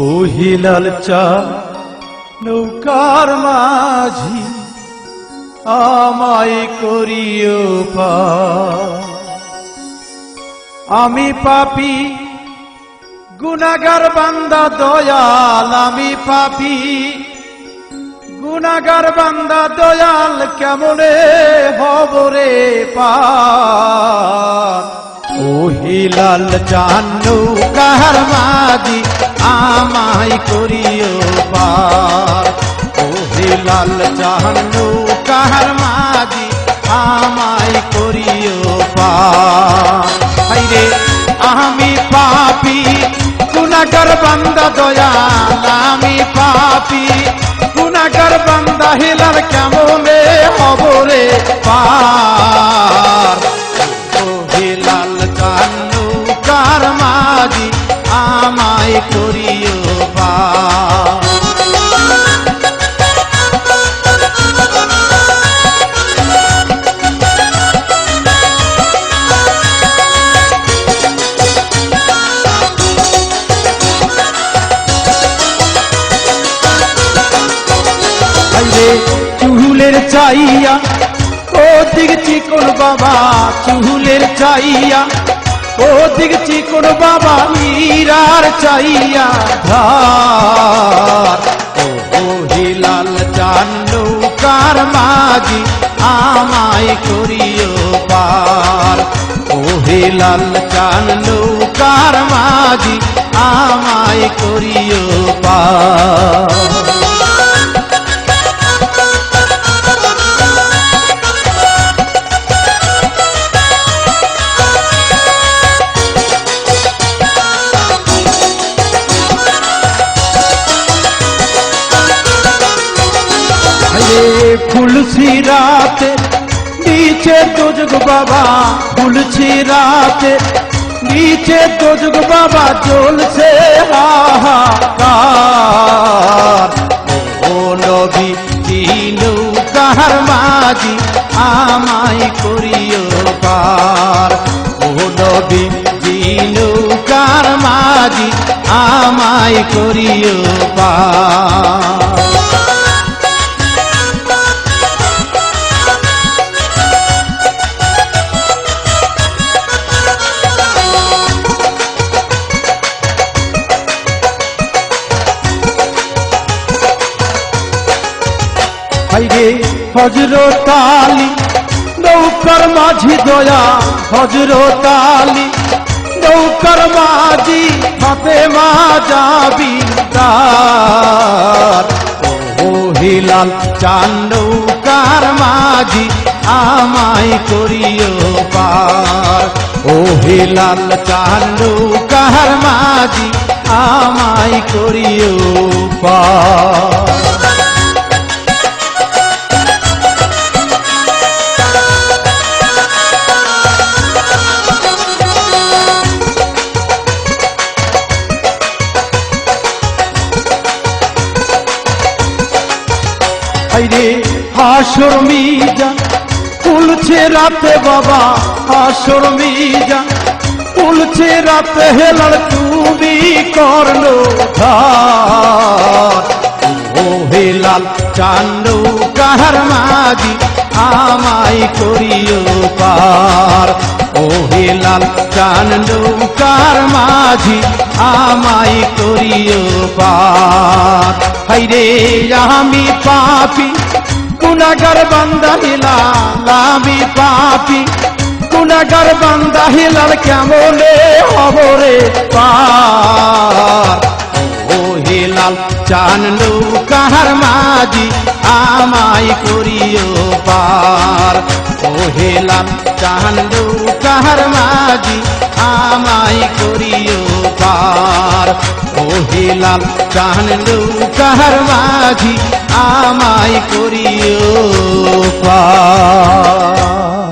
ও Hilal চা নৌকার মাঝি আমায় করিও পার। আমি পাপী গুনাহগার বান্দা দয়াল, আমি পাপী গুনাহগার বান্দা দয়াল, কেমনে হব রে পার। ও হিলাল চান নৌকার মাঝি আমায় করিও পার। ও হিলাল চান নৌকার মাঝি আমায় করিও পার। হায়রে আমি পাপী গুনাহগার বান্দা দয়াল, আমি পাপী গুনাহগার বান্দা হিলাল, কেমনে হব রে পার। ও হিলাল চান নৌকার মাঝি আমায় করিও পার। চুলের চাইয়া ও দিক চিকন বাবা, চুলের চাইয়া ও দিক চিকন বাবা, হীরার চাইয়া ধার। ও হিলাল চান নৌকার মাঝি আমায় করিও পার। ও হিলাল চান নৌকার মাঝি আমায় করিও পার। ফুলছি রাতে নিচে দোজগ বাবা, ফুলছি রাতে নিচে দোজগ বাবা, জ্বলছে হাহাকার। ও নবী নৌকার মাঝি আমায় করিও পার। ও নবী নৌকার মাঝি আমায় করিও পার। হযরত আলী নৌকার মাঝি দয়া, হযরত আলী নৌকার মাঝি, ফাতেমা জাবিদার। ও হিলাল চান নৌকার মাঝি আমায় করিও পার। ও হিলাল চান নৌকার মাঝি আমায় করিও পার। হাসর মিজান খুলছে রাতে বাবা, হাসর মিজান খুলছে রাতে, হেলাল তুমি করলো ধার। ও হিলাল চান নৌকার মাঝি আমায় করিও পার। ও হিলাল চান নৌকার মাঝি আমায় করিও পার। হায়রে আমি পাপী গুনাহগার বান্দা হিলাল, আমি পাপী গুনাহগার বান্দা হিলাল, কেমনে হব রে পার। ও হিলাল চান নৌকার মাঝি আমায় করিও পার। ও হিলাল চান নৌকার মাঝি আমায় করিও পার। ও হিলাল চান নৌকার মাঝি আমায় করিও পার।